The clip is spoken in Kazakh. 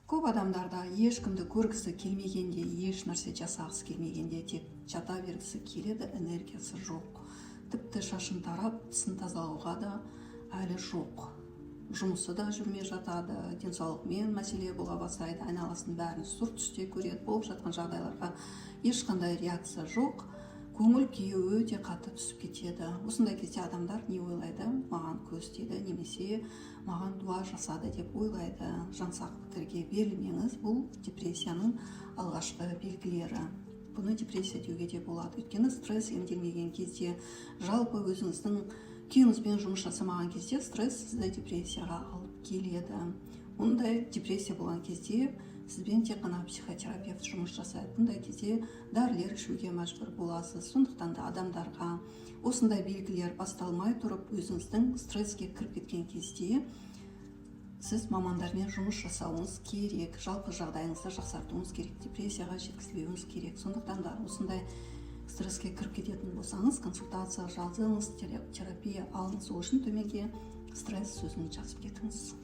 Көп адамдарда ешкімді көргісі келмегенде, еш нәрсе жасағысы келмегенде, тек жата бергісі келеді, энергиясы жоқ. Тіпті шашын тарап, тісін тазалауға да әлі жоқ. Жұмысы да жүрмей жатады, денсаулығымен мәселе бола бастайды, айналасын бәрін сұр түсте көреді, болып жатқан жағдайларға ешқандай реакция жоқ. Көңіл күйі өте қатты түсіп кетеді. Осындай кезде адамдар не ойлайды? Маған көз тиді, немесе маған дуа жасады деп ойлайды. Жаңсақ пікірге берілмеңіз, бұл депрессияның алғашқы белгілері. Бұны депрессия деуге де болады. Өйткені стресс емделмеген кезде, жалпы өзіңіздің күйіңізбен жұмыс жасамаған кезде стресс сізді депрессияға алып келеді. Ондай депрессия болған кезде сізбен тек қана психотерапевт жұмыс жасайды. Бұндай кезде дәрілер ішуге мәжбүр боласыз. Сондықтан да адамдарға осындай белгілер басталмай тұрып, өзіңіздің стресске кіріп кеткен кезде сіз мамандармен жұмыс жасауыңыз керек, жалпы жағдайыңызды жақсартуыңыз керек, депрессияға жеткізбеуіңіз керек. Сондықтан да осындай стресске кіріп кететін болсаңыз, консультация жазыңыз, терапия алыңыз. Ол үшін төменге стресс сөзін жазып кетіңіз.